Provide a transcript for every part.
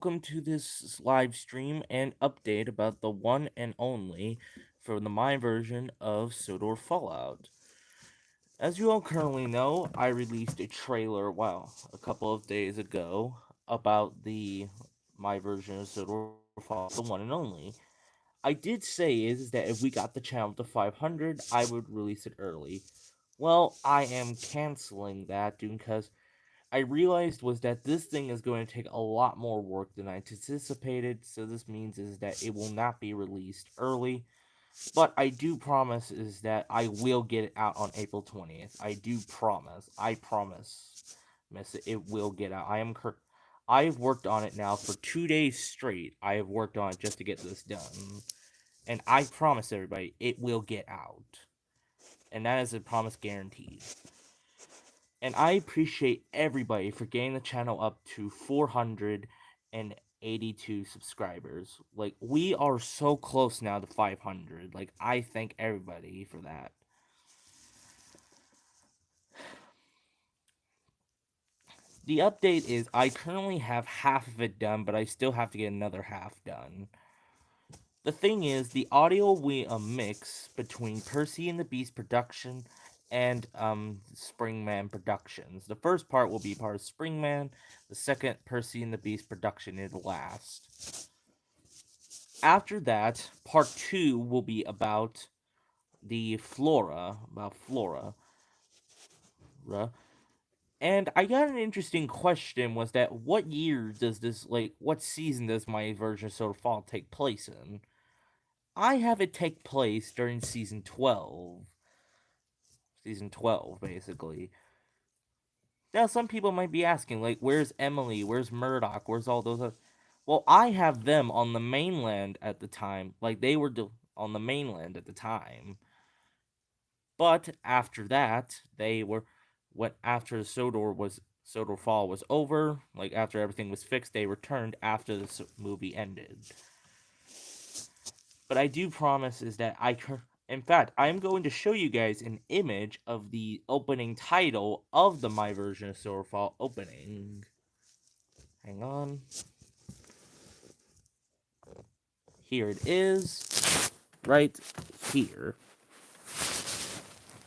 welcome to this live stream and update about the one and only for the my version of Sodor Fallout. As you all currently know, I released a trailer, a couple of days ago about the my version of Sodor Fallout, the one and only. I did say is that if we got the channel to 500, I would release it early. Well, I am canceling that because I realized was that this thing is going to take a lot more work than I anticipated, so this means is that it will not be released early. But I do promise is that I will get it out on April 20th. I do promise. I promise. Miss it. It will get out. I've worked on it now for 2 days straight. I have worked on it just to get this done. And I promise everybody it will get out. And that is a promise guaranteed. And I appreciate everybody for getting the channel up to 482 subscribers. Like, we are so close now to 500. Like, I thank everybody for that. The update is I currently have half of it done, but I still have to get another half done. The thing is, the audio will be a mix between Percy and the Beast production and Springman Productions. The first part will be part of Springman, the second Percy and the Beast production is the last. After that, part 2 will be about Flora. And I got an interesting question was that what year does what season does my version of Soda Fall take place in? I have it take place during season 12. Season 12, basically. Now, some people might be asking, like, where's Emily? Where's Murdoch? Where's all those other... Well, I have them on the mainland at the time. Like, they were on the mainland at the time. But after that, they were... After Sodor Fall was over, like, after everything was fixed, they returned after the movie ended. But I do promise is that in fact, I'm going to show you guys an image of the opening title of the My Version of Silverfall opening. Hang on. Here it is. Right here.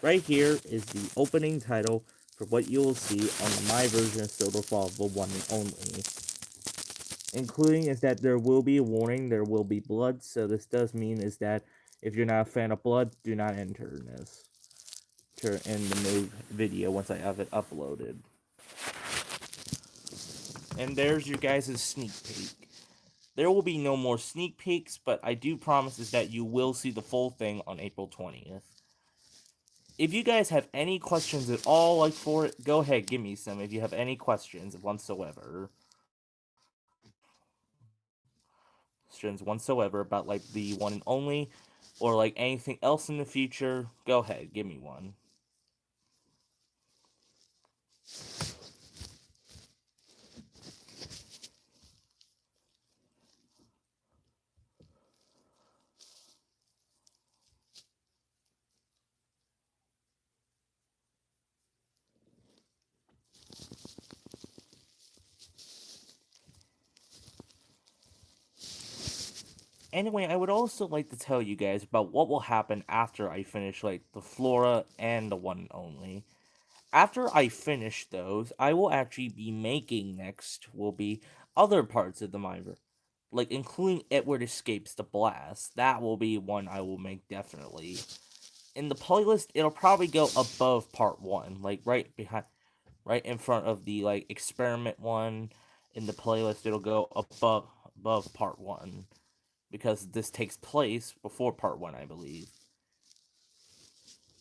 Right here is the opening title for what you will see on the My Version of Silverfall, the one and only. Including is that there will be a warning, there will be blood, so this does mean is that if you're not a fan of blood, do not enter this. In the new video once I have it uploaded. And there's your guys' sneak peek. There will be no more sneak peeks, but I do promise is that you will see the full thing on April 20th. If you guys have any questions at all like for it, go ahead, give me some if you have any questions whatsoever. About like the one and only, or like anything else in the future, go ahead, give me one. Anyway, I would also like to tell you guys about what will happen after I finish, like, the Flora and the one and only. After I finish those, I will actually be making next will be other parts of the Miver. Like, including Edward Escapes the Blast. That will be one I will make definitely. In the playlist, it'll probably go above part 1. Like, right in front of the, like, experiment one. In the playlist, it'll go above part 1. Because this takes place before part 1, I believe.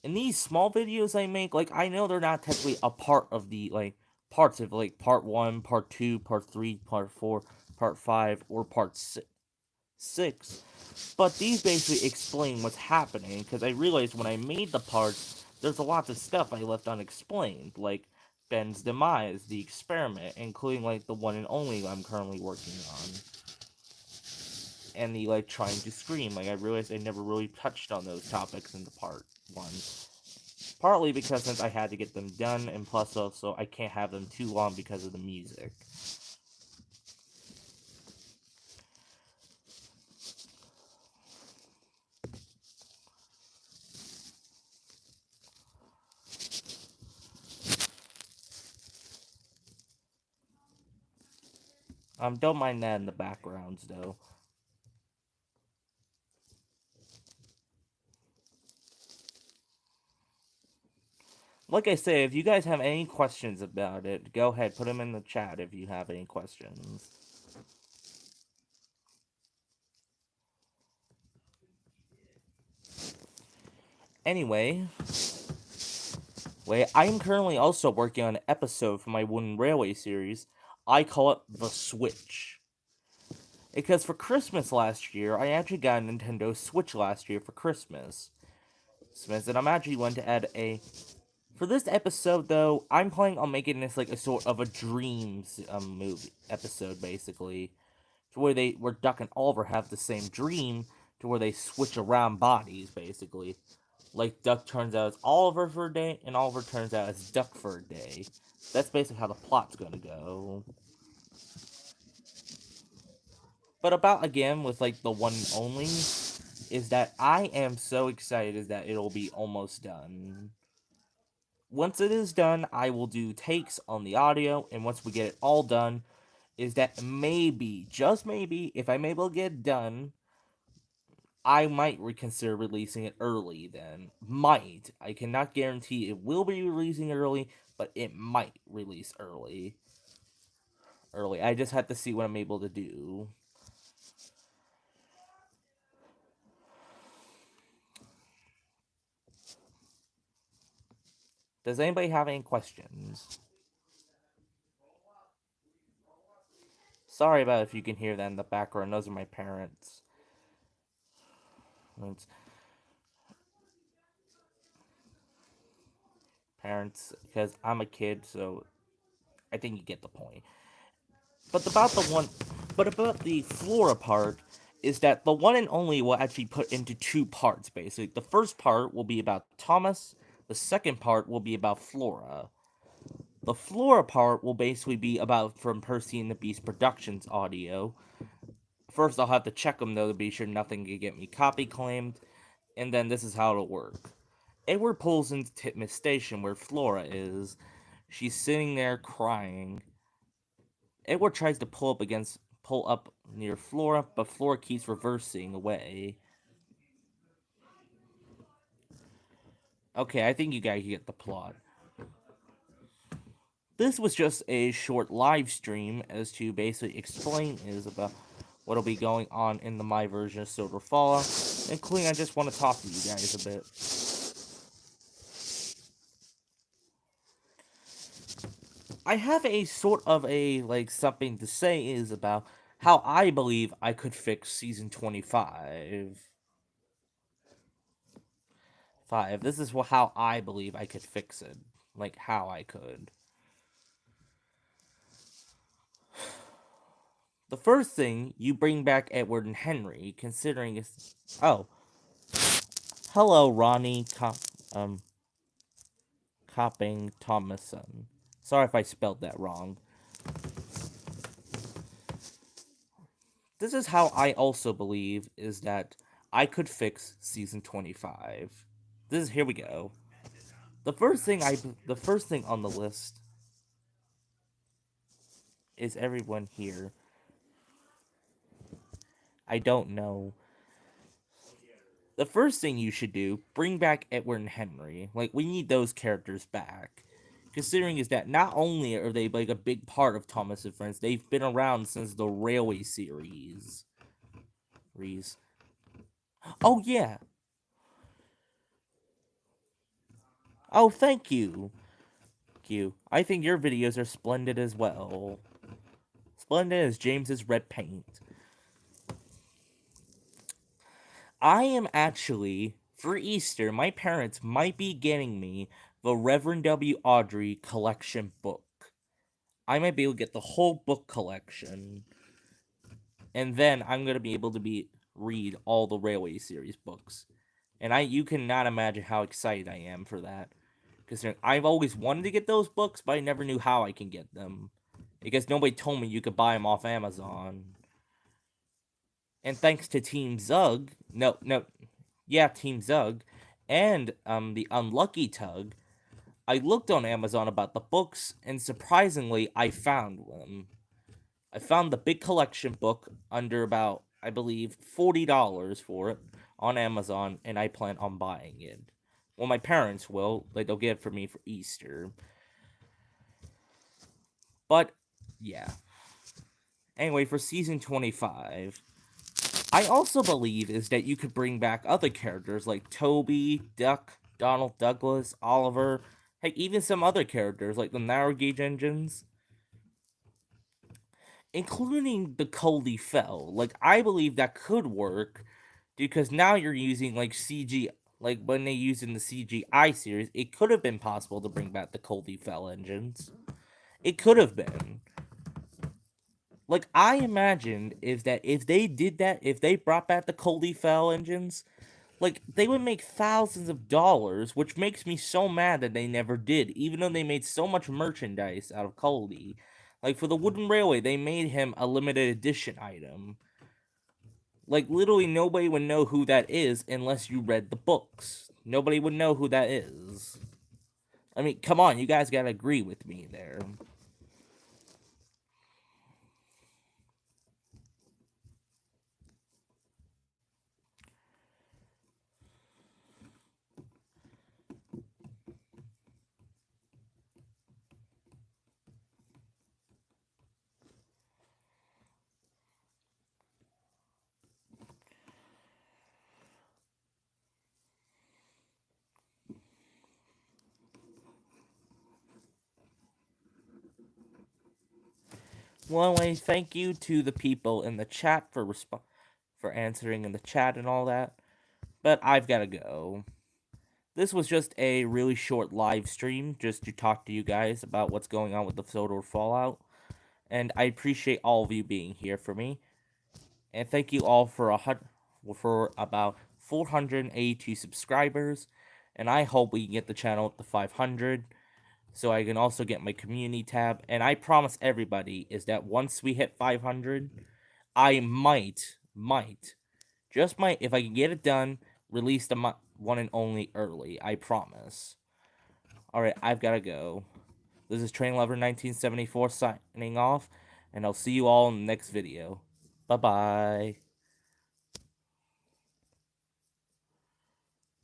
In these small videos I make, like, I know they're not technically a part of the, like, parts of, like, part 1, part 2, part 3, part 4, part 5, or part 6. But these basically explain what's happening, because I realized when I made the parts, there's a lot of stuff I left unexplained, like Ben's demise, the experiment, including, like, the one and only I'm currently working on. And the, like, trying to scream. Like, I realized I never really touched on those topics in the part 1. Partly because since I had to get them done, and plus also I can't have them too long because of the music. Don't mind that in the backgrounds, though. Like I say, if you guys have any questions about it, go ahead, put them in the chat if you have any questions. Anyway, I'm currently also working on an episode for my Wooden Railway series. I call it The Switch. Because for Christmas last year, I actually got a Nintendo Switch last year for Christmas. And I'm actually going to add a. For this episode, though, I'm planning on making this like a sort of a dreams movie episode, basically, to where Duck and Oliver have the same dream, to where they switch around bodies, basically. Like Duck turns out as Oliver for a day, and Oliver turns out as Duck for a day. That's basically how the plot's gonna go. But about again with like the one and only is that I am so excited is that it'll be almost done. Once it is done, I will do takes on the audio, and once we get it all done, is that maybe, just maybe, if I'm able to get it done, I might reconsider releasing it early then. Might. I cannot guarantee it will be releasing early, but it might release early. I just have to see what I'm able to do. Does anybody have any questions? Sorry about if you can hear that in the background. Those are my parents. Parents, because I'm a kid, so I think you get the point. But about the Flora part is that the one and only will actually put into two parts. Basically, the first part will be about Thomas. The second part will be about Flora. The Flora part will basically be about from Percy and the Beast Productions audio. First, I'll have to check them though to be sure nothing can get me copy claimed, and then this is how it'll work. Edward pulls into Titmus Station where Flora is. She's sitting there crying. Edward tries to pull up near Flora, but Flora keeps reversing away. Okay, I think you guys get the plot. This was just a short live stream as to basically explain is about what'll be going on in the my version of Silver Fallout, including I just want to talk to you guys a bit. I have a sort of a like something to say is about how I believe I could fix season 25. This is how I believe I could fix it. Like how I could. The first thing, you bring back Edward and Henry, considering it's hello Ronnie Copping Thomason. Sorry if I spelled that wrong. This is how I also believe is that I could fix season 25. Here we go. The first thing on the list is everyone here. I don't know. The first thing you should do, bring back Edward and Henry. Like, we need those characters back. Considering is that not only are they like a big part of Thomas and Friends, they've been around since the Railway series. Oh yeah. Oh, thank you. I think your videos are splendid as well. Splendid as James's red paint. I am actually, for Easter, my parents might be getting me the Reverend W. Awdry collection book. I might be able to get the whole book collection. And then I'm going to be able to read all the Railway series books. And you cannot imagine how excited I am for that. Because I've always wanted to get those books, but I never knew how I can get them. Because nobody told me you could buy them off Amazon. And thanks to Team Zug, Team Zug, and the Unlucky Tug, I looked on Amazon about the books, and surprisingly, I found them. I found the big collection book under about, I believe, $40 for it on Amazon, and I plan on buying it. Well, my parents will. Like, they'll get it for me for Easter. But, yeah. Anyway, for season 25, I also believe is that you could bring back other characters like Toby, Duck, Donald Douglas, Oliver, heck, even some other characters like the narrow gauge engines, including the Coldy Fell. Like, I believe that could work because now you're using like CG, like when they used in the CGI series, it could have been possible to bring back the Coldy Fell engines. It could have been. Like, I imagined is that if they did that, if they brought back the Coldy Fell engines, like, they would make thousands of dollars, which makes me so mad that they never did, even though they made so much merchandise out of Coldy. Like, for the Wooden Railway, they made him a limited edition item. Like, literally nobody would know who that is unless you read the books. Nobody would know who that is. I mean, come on, you guys gotta agree with me there. Well, anyway, thank you to the people in the chat for answering in the chat and all that. But I've gotta go. This was just a really short live stream just to talk to you guys about what's going on with the Sodor Fallout. And I appreciate all of you being here for me. And thank you all for about 482 subscribers. And I hope we can get the channel up to 500 so I can also get my community tab. And I promise everybody is that once we hit 500, I just might, if I can get it done, release the one and only early. I promise. Alright, I've got to go. This is Train Lover 1974 signing off, and I'll see you all in the next video. Bye-bye.